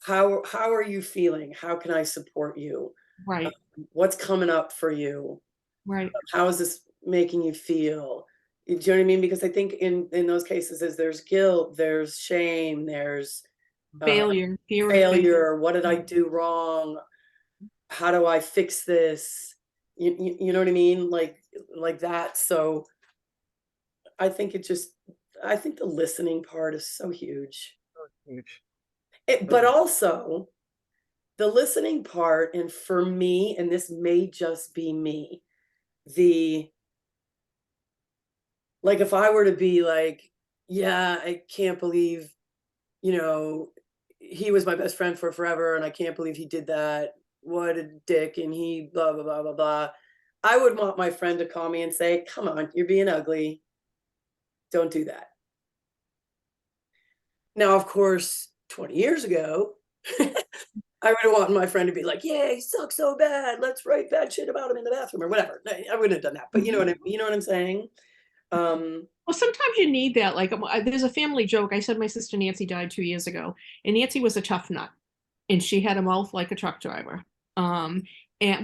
Speaker 3: how are you feeling? How can I support you?
Speaker 1: Right,
Speaker 3: What's coming up for you?
Speaker 1: right.
Speaker 3: How is this making you feel? Do you know what I mean? Because I think in those cases, there's guilt, there's shame, there's
Speaker 1: Failure, fear of failure.
Speaker 3: failure. What did I do wrong? How do I fix this? You know what I mean? Like that. So I think I think the listening part is so huge.
Speaker 4: Huge.
Speaker 3: But also the listening part, and for me, and this may just be me, like if I were to be like, yeah, I can't believe, he was my best friend for forever and I can't believe he did that. What a dick. And he blah, blah, blah, blah, blah. I would want my friend to call me and say, come on, you're being ugly. Don't do that. Now, of course, 20 years ago, I would have wanted my friend to be like, yeah, he sucks so bad. Let's write bad shit about him in the bathroom or whatever. I wouldn't have done that. But you know what I'm saying?
Speaker 1: Well, sometimes you need that. Like, there's a family joke. I said my sister Nancy died 2 years ago, and Nancy was a tough nut, and she had a mouth like a truck driver, and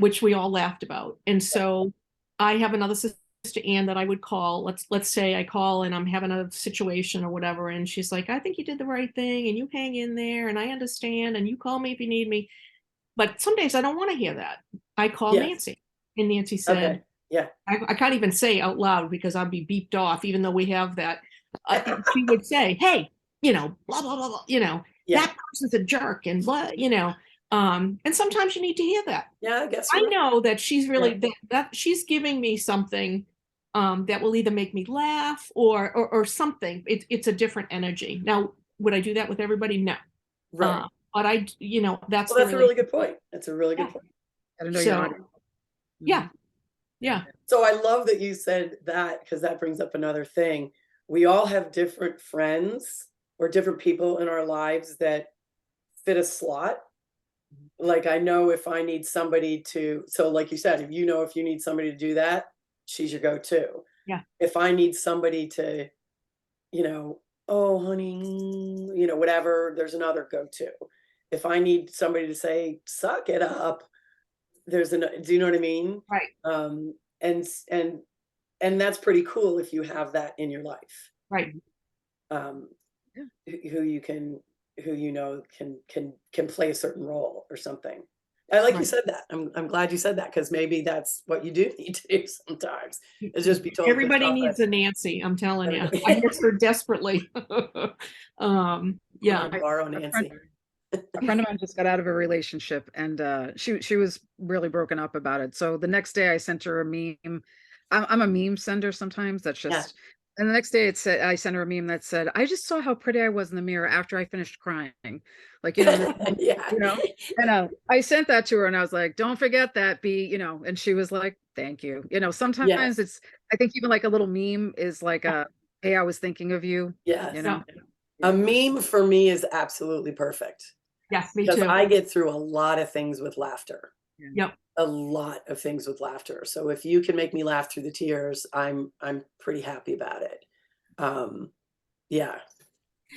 Speaker 1: which we all laughed about. And so I have another sister, Ann, that I would call. Let's say I call and I'm having a situation or whatever, and she's like, I think you did the right thing, and you hang in there, and I understand, and you call me if you need me. But some days I don't want to hear that. I call
Speaker 3: Yes.
Speaker 1: Nancy, and Nancy said,
Speaker 3: Okay. Yeah.
Speaker 1: I can't even say out loud because I'd be beeped off, even though we have that. She would say, hey, blah, blah, blah, blah,
Speaker 3: Yeah.
Speaker 1: that person's a jerk and blah, and sometimes you need to hear that.
Speaker 3: Yeah, I guess
Speaker 1: I
Speaker 3: you're right.
Speaker 1: know that she's really, that she's giving me something that will either make me laugh or something. It's a different energy. Now, would I do that with everybody? No.
Speaker 3: Right.
Speaker 1: But that's
Speaker 3: Well, that's a really good point. That's a really good
Speaker 1: Yeah.
Speaker 3: point.
Speaker 4: I don't know
Speaker 1: So,
Speaker 4: your audience.
Speaker 1: yeah. Yeah.
Speaker 3: So I love that you said that because that brings up another thing. We all have different friends or different people in our lives that fit a slot. Like I know if I need somebody to, so like you said, if you need somebody to do that, she's your go-to.
Speaker 1: Yeah.
Speaker 3: If I need somebody to, oh honey, whatever, there's another go-to. If I need somebody to say, suck it up, do you know what I mean?
Speaker 1: Right.
Speaker 3: And that's pretty cool if you have that in your life.
Speaker 1: Right.
Speaker 3: Who you can can play a certain role or something. I like you
Speaker 1: Right.
Speaker 3: said that. I'm glad you said that because maybe that's what you do need to do sometimes. Is just be told.
Speaker 1: Everybody needs a Nancy, I'm telling you. I miss her desperately. Yeah.
Speaker 3: Borrow
Speaker 4: A
Speaker 3: Nancy.
Speaker 4: friend of mine just got out of a relationship and she was really broken up about it. So the next day I sent her a meme. I'm a meme sender sometimes. That's just And the next day it said, I sent her a meme that said, I just saw how pretty I was in the mirror after I finished crying. Like,
Speaker 3: Yeah.
Speaker 4: you know, and I sent that to her and I was like, don't forget that, and she was like, thank you. Sometimes
Speaker 3: Yes.
Speaker 4: I think even like a little meme is like hey, I was thinking of you,
Speaker 3: Yes.
Speaker 4: you know?
Speaker 3: A
Speaker 4: Yeah.
Speaker 3: meme for me is absolutely perfect
Speaker 1: Yes, me
Speaker 3: because
Speaker 1: too.
Speaker 3: I get through a lot of things with laughter.
Speaker 1: Yep.
Speaker 3: A lot of things with laughter. So if you can make me laugh through the tears, I'm pretty happy about it. Um, yeah.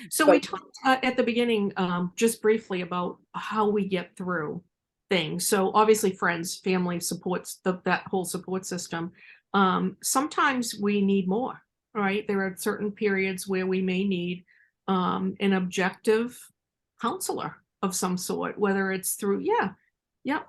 Speaker 1: So we
Speaker 3: But
Speaker 1: talked at the beginning, just briefly about how we get through things. So obviously, friends, family supports that whole support system. Sometimes we need more, right? There are certain periods where we may need an objective counselor of some sort, whether it's through, yeah,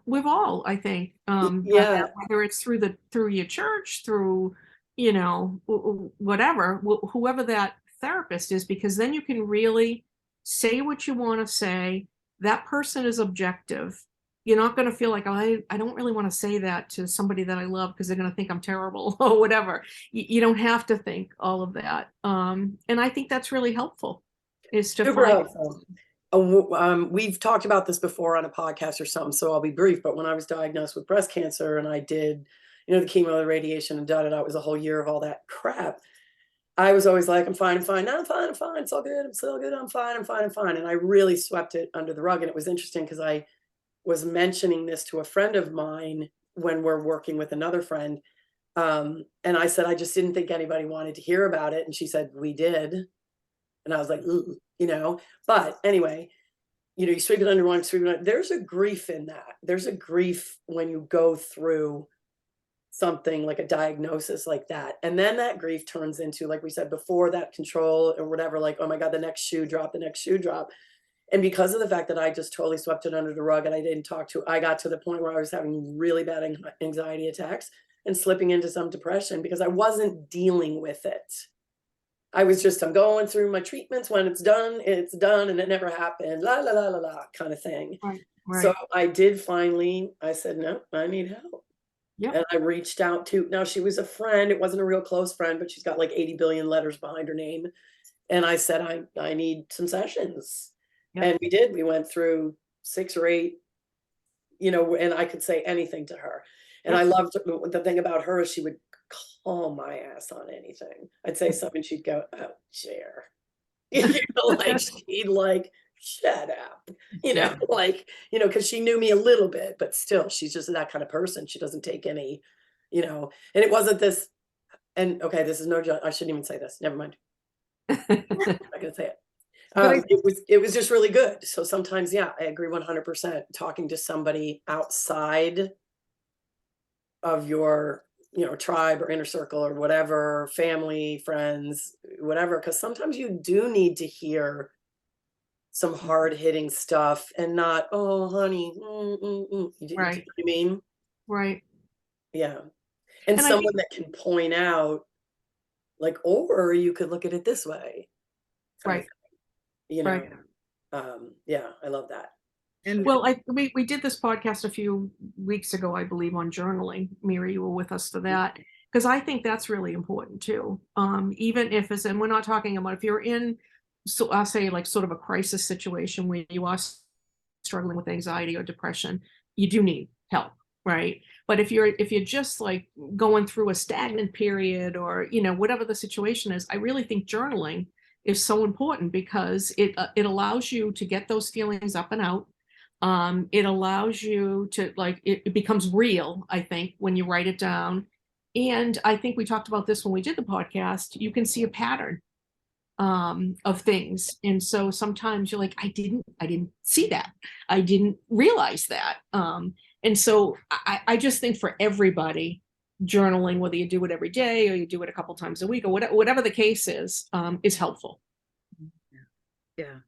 Speaker 1: we've all, I think, done
Speaker 3: yeah,
Speaker 1: that, whether it's through your church, through, whatever, whoever that therapist is, because then you can really say what you want to say. That person is objective. You're not going to feel like, oh, I don't really want to say that to somebody that I love because they're going to think I'm terrible or whatever. You don't have to think all of that. And I think that's really helpful, is to
Speaker 3: super
Speaker 1: find.
Speaker 3: helpful. We've talked about this before on a podcast or something, so I'll be brief. But when I was diagnosed with breast cancer and I did, the chemo, the radiation, and it was a whole year of all that crap. I was always like, I'm fine, I'm fine. No, I'm fine. It's all good. I'm still good. I'm fine. I'm fine. I'm fine. And I really swept it under the rug. And it was interesting because I was mentioning this to a friend of mine when we're working with another friend. And I said, I just didn't think anybody wanted to hear about it. And she said, we did. And I was like, ooh, but anyway, you sweep it under one, sweep it under. There's a grief in that. There's a grief when you go through something like a diagnosis like that. And then that grief turns into, like we said before, that control or whatever, like, oh my God, the next shoe drop, the next shoe drop. And because of the fact that I just totally swept it under the rug and I got to the point where I was having really bad anxiety attacks and slipping into some depression because I wasn't dealing with it. I'm going through my treatments. When it's done, and it never happened, la, la, la, la, la, kind of thing.
Speaker 1: Right.
Speaker 3: So I did finally, I said, no, I need help.
Speaker 1: Yep.
Speaker 3: And I reached out to, now she was a friend. It wasn't a real close friend, but she's got like 80 billion letters behind her name. And I said, I need some sessions.
Speaker 1: Yep.
Speaker 3: And we did. We went through 6 or 8, and I could say anything to her. And
Speaker 1: Yep.
Speaker 3: I loved the thing about her is she would call my ass on anything. I'd say something, she'd go, oh, Jer. Like she'd like, shut up,
Speaker 1: Yeah.
Speaker 3: because she knew me a little bit, but still, she's just that kind of person. She doesn't take any, and it wasn't this, and okay, this is no joke. I shouldn't even say this. Never mind. I'm not gonna say it.
Speaker 4: But
Speaker 3: It was just really good. So sometimes, yeah, I agree 100%. Talking to somebody outside of your, tribe or inner circle or whatever, family, friends, whatever, because sometimes you do need to hear some hard hitting stuff and not, oh, honey, Do you know
Speaker 1: Right.
Speaker 3: what I mean?
Speaker 1: Right.
Speaker 3: Yeah. And
Speaker 1: And I
Speaker 3: someone
Speaker 1: think,
Speaker 3: that can point out, like, or you could look at it this way, kind of
Speaker 1: right,
Speaker 3: thing,
Speaker 1: right.
Speaker 3: Yeah, I love that.
Speaker 4: and
Speaker 1: Well, we did this podcast a few weeks ago, I believe, on journaling. Mary, you were with us for that, because I think that's really important too. Even if it's, and we're not talking about if you're in, so I'll say like sort of a crisis situation where you are struggling with anxiety or depression, you do need help, right? But if you're just like going through a stagnant period or whatever the situation is, I really think journaling is so important because it allows you to get those feelings up and out. It allows you to like it becomes real, I think, when you write it down. And I think we talked about this when we did the podcast. You can see a pattern of things. And so sometimes you're like, I didn't see that. I didn't realize that. And so I just think for everybody, journaling, whether you do it every day or you do it a couple times a week or whatever the case is helpful.
Speaker 4: yeah.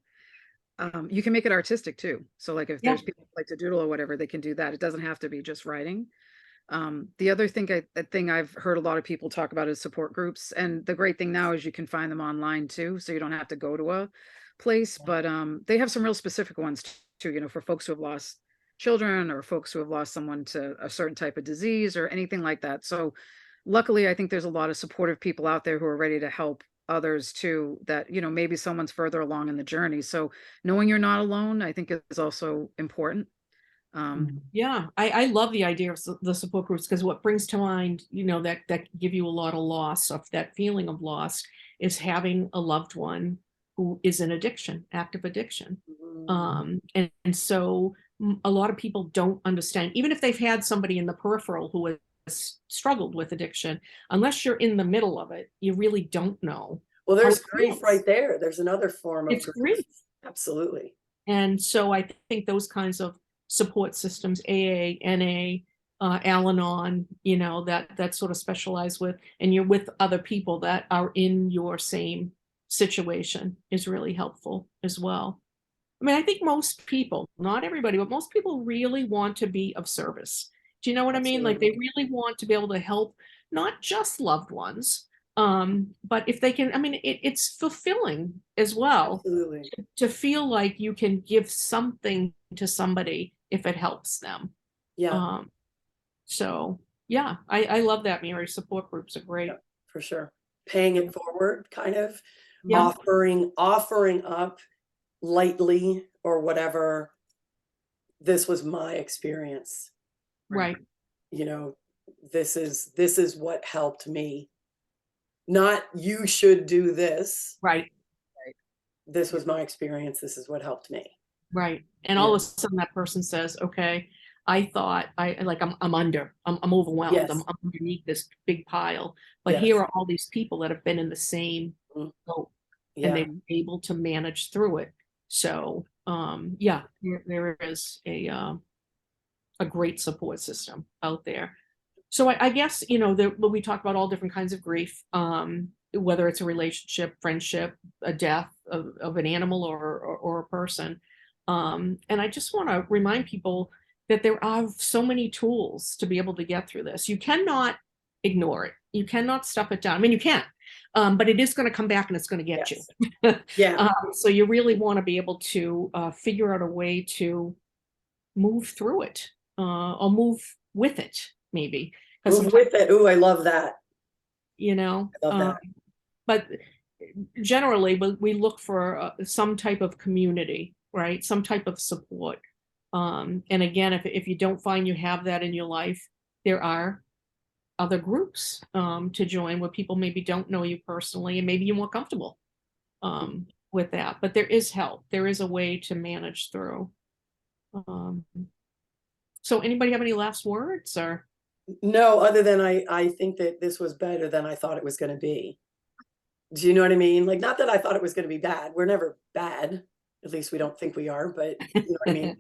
Speaker 4: You can make it artistic too. So like if
Speaker 1: Yeah.
Speaker 4: there's people who like to doodle or whatever, they can do that. It doesn't have to be just writing. The other thing I've heard a lot of people talk about is support groups. And the great thing now is you can find them online too. So you don't have to go to a place, but they have some real specific ones too, for folks who have lost children or folks who have lost someone to a certain type of disease or anything like that. So luckily, I think there's a lot of supportive people out there who are ready to help others too, that, maybe someone's further along in the journey. So knowing you're not alone, I think is also important.
Speaker 1: Yeah, I love the idea of the support groups, because what brings to mind, that give you a lot of loss, of that feeling of loss, is having a loved one who is in addiction, active addiction. And so a lot of people don't understand, even if they've had somebody in the peripheral who has struggled with addiction, unless you're in the middle of it, you really don't know.
Speaker 3: Well,
Speaker 1: how
Speaker 3: there's
Speaker 1: it
Speaker 3: grief
Speaker 1: feels.
Speaker 3: right there. There's another form of
Speaker 1: It's grief.
Speaker 3: Absolutely.
Speaker 1: And so I think those kinds of support systems, AA, NA, Al-Anon, that sort of specialize with, and you're with other people that are in your same situation, is really helpful as well. I mean, I think most people, not everybody, but most people really want to be of service. Do you know what I mean? Like, they really want to be able to help not just loved ones, but if they can, I mean, it's fulfilling as well
Speaker 3: Absolutely.
Speaker 1: to feel like you can give something to somebody if it helps them.
Speaker 3: Yeah,
Speaker 1: So yeah, I love that, Mary. Support groups are great.
Speaker 3: for sure. Paying it forward, kind of
Speaker 1: Yeah.
Speaker 3: offering up lightly or whatever. This was my experience.
Speaker 1: Right.
Speaker 3: This is what helped me. Not you should do this.
Speaker 1: Right.
Speaker 3: This was my experience. This is what helped me.
Speaker 1: Right. And all of a sudden that person says, okay, I thought I'm overwhelmed.
Speaker 3: Yes.
Speaker 1: I'm underneath this big pile, but
Speaker 3: Yes.
Speaker 1: here are all these people that have been in the same boat, and
Speaker 3: Yeah.
Speaker 1: they were able to manage through it. So, yeah, there is a great support system out there. So I guess, we talk about all different kinds of grief, whether it's a relationship, friendship, a death of an animal or a person. And I just want to remind people that there are so many tools to be able to get through this. You cannot ignore it. You cannot stuff it down. I mean, you can, but it is going to come back and it's going to get
Speaker 3: Yes.
Speaker 1: you.
Speaker 3: Yeah.
Speaker 1: So you really want to be able to figure out a way to move through it, or move with it, maybe.
Speaker 3: Move with it. Ooh, I love that.
Speaker 1: I love
Speaker 3: that.
Speaker 1: But generally, we look for some type of community, right? Some type of support. And again, if you don't find you have that in your life, there are other groups to join where people maybe don't know you personally, and maybe you're more comfortable with that. But there is help. There is a way to manage through. So anybody have any last words, or?
Speaker 3: No, other than I think that this was better than I thought it was going to be. Do you know what I mean? Like, not that I thought it was going to be bad. We're never bad. At least we don't think we are, but you know what I mean?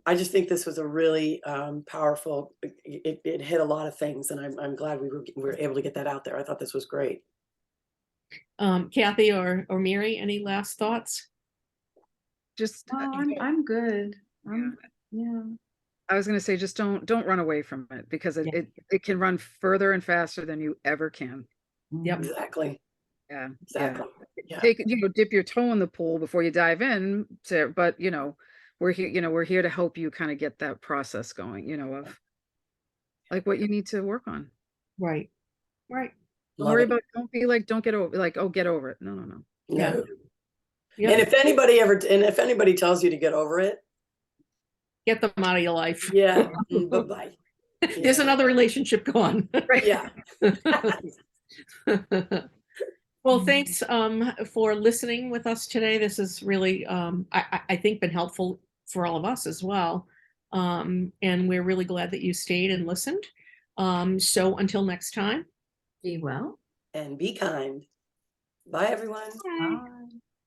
Speaker 3: I just think this was a really powerful, it hit a lot of things, and I'm glad we were able to get that out there. I thought this was great.
Speaker 1: Kathy or Mary, any last thoughts?
Speaker 4: Just,
Speaker 2: I'm good. Yeah.
Speaker 4: I was going to say, just don't run away from it, because it can run further and faster than you ever can.
Speaker 1: Yep.
Speaker 3: Exactly.
Speaker 4: Yeah.
Speaker 3: Exactly. Yeah.
Speaker 4: Take, dip your toe in the pool before you dive in. But we're here. We're here to help you kind of get that process going. Of like what you need to work on.
Speaker 1: Right.
Speaker 4: Don't worry about. Don't get over. Like, oh, get over it. No.
Speaker 3: No.
Speaker 1: Yeah.
Speaker 3: And if anybody tells you to get over it,
Speaker 1: Get them out of your life.
Speaker 3: yeah, bye-bye.
Speaker 1: There's another relationship gone.
Speaker 4: Right.
Speaker 3: Yeah.
Speaker 1: Well, thanks for listening with us today. This is really, I think, been helpful for all of us as well. And we're really glad that you stayed and listened. So until next time.
Speaker 2: Be well.
Speaker 3: And be kind. Bye, everyone.
Speaker 1: Bye.
Speaker 2: Bye.